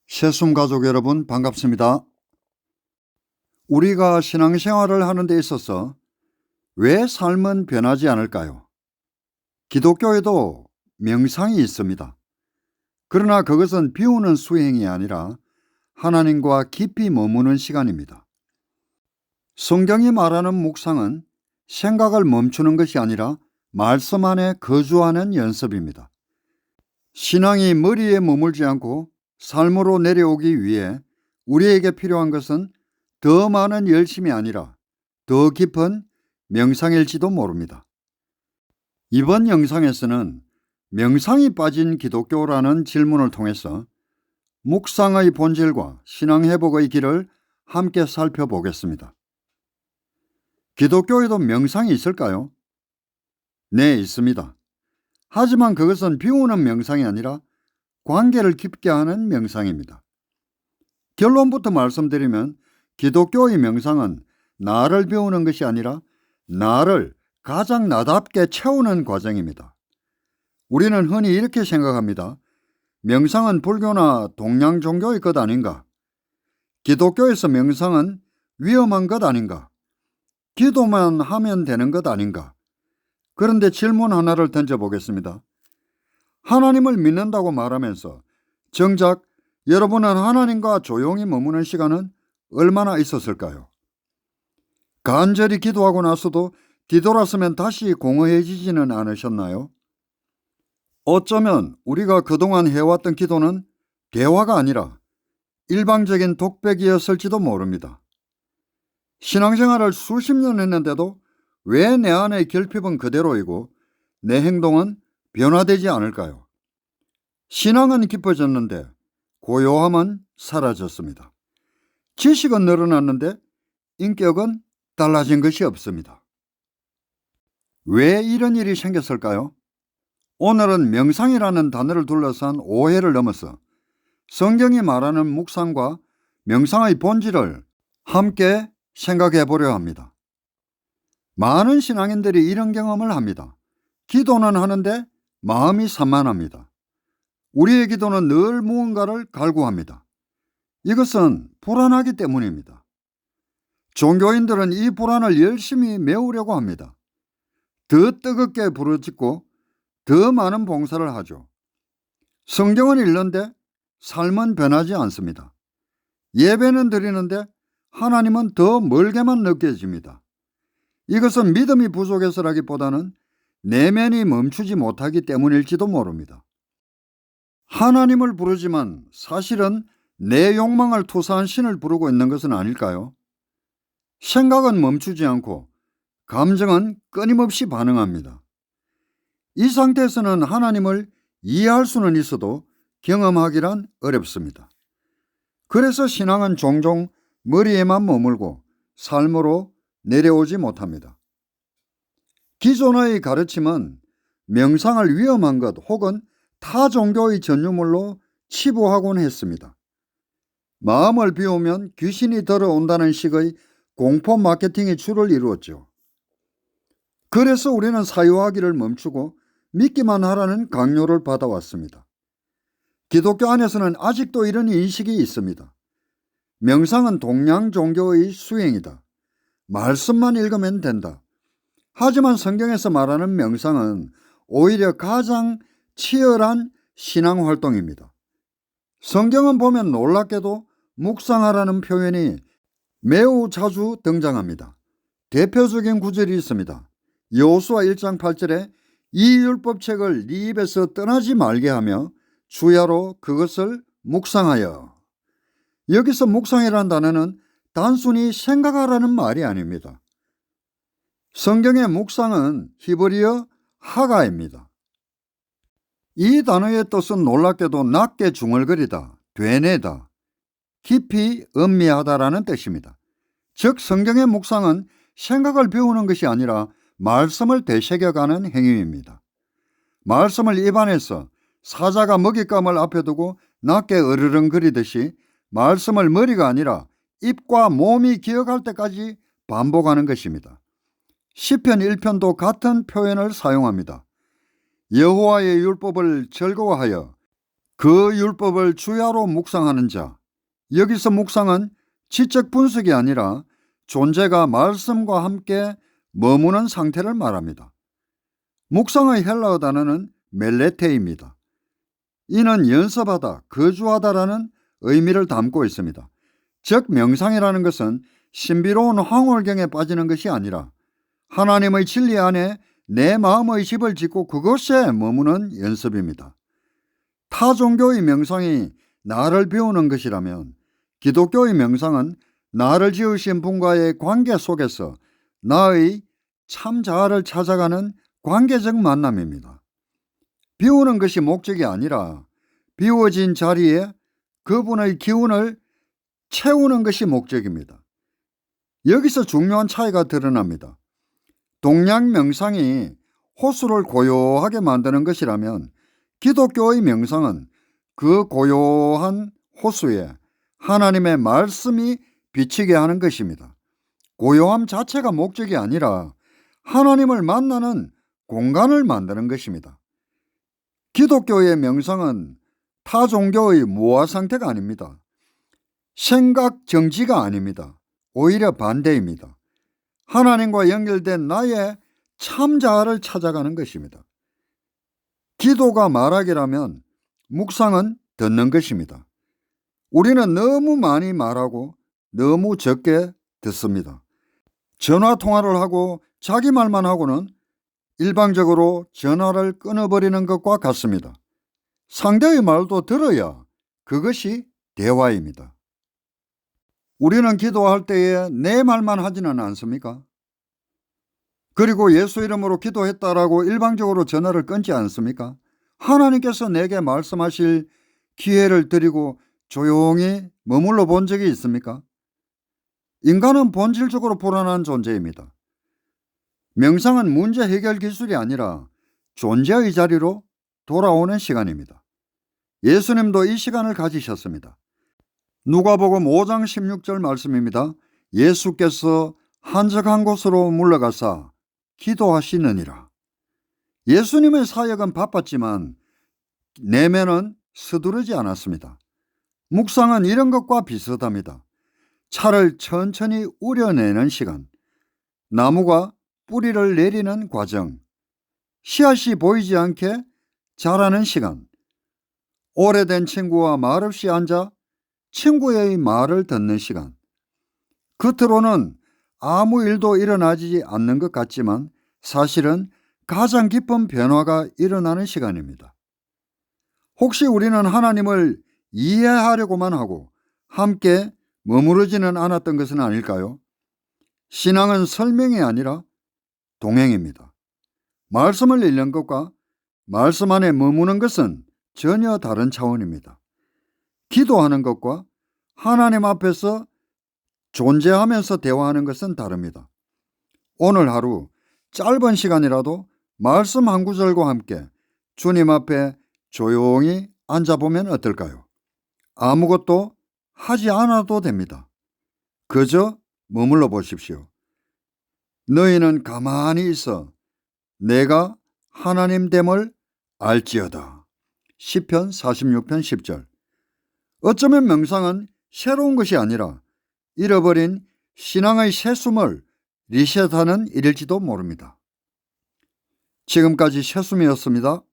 새숨 가족 여러분 반갑습니다. 우리가 신앙생활을 하는 데 있어서 왜 삶은 변하지 않을까요? 기독교에도 명상이 있습니다. 그러나 그것은 비우는 수행이 아니라 하나님과 깊이 머무는 시간입니다. 성경이 말하는 묵상은 생각을 멈추는 것이 아니라 말씀 안에 거주하는 연습입니다. 신앙이 머리에 머물지 않고 삶으로 내려오기 위해 우리에게 필요한 것은 더 많은 열심이 아니라 더 깊은 명상일지도 모릅니다. 이번 영상에서는 명상이 빠진 기독교라는 질문을 통해서 묵상의 본질과 신앙회복의 길을 함께 살펴보겠습니다. 기독교에도 명상이 있을까요? 네, 있습니다. 하지만 그것은 비우는 명상이 아니라 관계를 깊게 하는 명상입니다. 결론부터 말씀드리면 기독교의 명상은 나를 비우는 것이 아니라 나를 가장 나답게 채우는 과정입니다. 우리는 흔히 이렇게 생각합니다. 명상은 불교나 동양 종교의 것 아닌가? 기독교에서 명상은 위험한 것 아닌가? 기도만 하면 되는 것 아닌가? 그런데 질문 하나를 던져보겠습니다. 하나님을 믿는다고 말하면서 정작 여러분은 하나님과 조용히 머무는 시간은 얼마나 있었을까요? 간절히 기도하고 나서도 뒤돌아서면 다시 공허해지지는 않으셨나요? 어쩌면 우리가 그동안 해왔던 기도는 대화가 아니라 일방적인 독백이었을지도 모릅니다. 신앙생활을 수십 년 했는데도 왜 내 안의 결핍은 그대로이고 내 행동은 변화되지 않을까요? 신앙은 깊어졌는데 고요함은 사라졌습니다. 지식은 늘어났는데 인격은 달라진 것이 없습니다. 왜 이런 일이 생겼을까요? 오늘은 명상이라는 단어를 둘러싼 오해를 넘어서 성경이 말하는 묵상과 명상의 본질을 함께 생각해 보려 합니다. 많은 신앙인들이 이런 경험을 합니다. 기도는 하는데 마음이 산만합니다. 우리의 기도는 늘 무언가를 갈구합니다. 이것은 불안하기 때문입니다. 종교인들은 이 불안을 열심히 메우려고 합니다. 더 뜨겁게 부르짖고 더 많은 봉사를 하죠. 성경은 읽는데 삶은 변하지 않습니다. 예배는 드리는데 하나님은 더 멀게만 느껴집니다. 이것은 믿음이 부족해서라기보다는 내면이 멈추지 못하기 때문일지도 모릅니다. 하나님을 부르지만 사실은 내 욕망을 투사한 신을 부르고 있는 것은 아닐까요? 생각은 멈추지 않고 감정은 끊임없이 반응합니다. 이 상태에서는 하나님을 이해할 수는 있어도 경험하기란 어렵습니다. 그래서 신앙은 종종 머리에만 머물고 삶으로 내려오지 못합니다. 기존의 가르침은 명상을 위험한 것 혹은 타 종교의 전유물로 치부하곤 했습니다. 마음을 비우면 귀신이 들어온다는 식의 공포 마케팅이 주를 이루었죠. 그래서 우리는 사유하기를 멈추고 믿기만 하라는 강요를 받아왔습니다. 기독교 안에서는 아직도 이런 인식이 있습니다. 명상은 동양 종교의 수행이다. 말씀만 읽으면 된다. 하지만 성경에서 말하는 명상은 오히려 가장 치열한 신앙 활동입니다. 성경은 보면 놀랍게도 묵상하라는 표현이 매우 자주 등장합니다. 대표적인 구절이 있습니다. 여호수아 1장 8절에 이 율법책을 네 입에서 떠나지 말게 하며 주야로 그것을 묵상하여. 여기서 묵상이라는 단어는 단순히 생각하라는 말이 아닙니다. 성경의 묵상은 히브리어 하가입니다. 이 단어의 뜻은 놀랍게도 낮게 중얼거리다, 되뇌다, 깊이 음미하다라는 뜻입니다. 즉 성경의 묵상은 생각을 비우는 것이 아니라 말씀을 되새겨가는 행위입니다. 말씀을 입안에서 사자가 먹잇감을 앞에 두고 낮게 으르렁거리듯이 말씀을 머리가 아니라 입과 몸이 기억할 때까지 반복하는 것입니다. 시편 1편도 같은 표현을 사용합니다. 여호와의 율법을 즐거워하여 그 율법을 주야로 묵상하는 자. 여기서 묵상은 지적 분석이 아니라 존재가 말씀과 함께 머무는 상태를 말합니다. 묵상의 헬라어 단어는 멜레테입니다. 이는 연습하다, 거주하다라는 의미를 담고 있습니다. 즉 명상이라는 것은 신비로운 황홀경에 빠지는 것이 아니라 하나님의 진리 안에 내 마음의 집을 짓고 그곳에 머무는 연습입니다. 타 종교의 명상이 나를 비우는 것이라면 기독교의 명상은 나를 지으신 분과의 관계 속에서 나의 참 자아를 찾아가는 관계적 만남입니다. 비우는 것이 목적이 아니라 비워진 자리에 그분의 기운을 채우는 것이 목적입니다. 여기서 중요한 차이가 드러납니다. 동양 명상이 호수를 고요하게 만드는 것이라면 기독교의 명상은 그 고요한 호수에 하나님의 말씀이 비치게 하는 것입니다. 고요함 자체가 목적이 아니라 하나님을 만나는 공간을 만드는 것입니다. 기독교의 명상은 타 종교의 무아 상태가 아닙니다. 생각 정지가 아닙니다. 오히려 반대입니다. 하나님과 연결된 나의 참 자아를 찾아가는 것입니다. 기도가 말하기라면 묵상은 듣는 것입니다. 우리는 너무 많이 말하고 너무 적게 듣습니다. 전화 통화를 하고 자기 말만 하고는 일방적으로 전화를 끊어버리는 것과 같습니다. 상대의 말도 들어야 그것이 대화입니다. 우리는 기도할 때에 내 말만 하지는 않습니까? 그리고 예수 이름으로 기도했다라고 일방적으로 전화를 끊지 않습니까? 하나님께서 내게 말씀하실 기회를 드리고 조용히 머물러 본 적이 있습니까? 인간은 본질적으로 불안한 존재입니다. 명상은 문제 해결 기술이 아니라 존재의 자리로 돌아오는 시간입니다. 예수님도 이 시간을 가지셨습니다. 누가복음 5장 16절 말씀입니다. 예수께서 한적한 곳으로 물러가사 기도하시느니라. 예수님의 사역은 바빴지만 내면은 서두르지 않았습니다. 묵상은 이런 것과 비슷합니다. 차를 천천히 우려내는 시간, 나무가 뿌리를 내리는 과정, 씨앗이 보이지 않게 자라는 시간, 오래된 친구와 말없이 앉아 친구의 말을 듣는 시간. 겉으로는 아무 일도 일어나지 않는 것 같지만 사실은 가장 깊은 변화가 일어나는 시간입니다. 혹시 우리는 하나님을 이해하려고만 하고 함께 머무르지는 않았던 것은 아닐까요? 신앙은 설명이 아니라 동행입니다. 말씀을 읽는 것과 말씀 안에 머무는 것은 전혀 다른 차원입니다. 기도하는 것과 하나님 앞에서 존재하면서 대화하는 것은 다릅니다. 오늘 하루 짧은 시간이라도 말씀 한 구절과 함께 주님 앞에 조용히 앉아보면 어떨까요? 아무것도 하지 않아도 됩니다. 그저 머물러 보십시오. 너희는 가만히 있어 내가 하나님됨을 알지어다. 시편 46편 10절. 어쩌면 명상은 새로운 것이 아니라 잃어버린 신앙의 새숨을 리셋하는 일일지도 모릅니다. 지금까지 새숨이었습니다.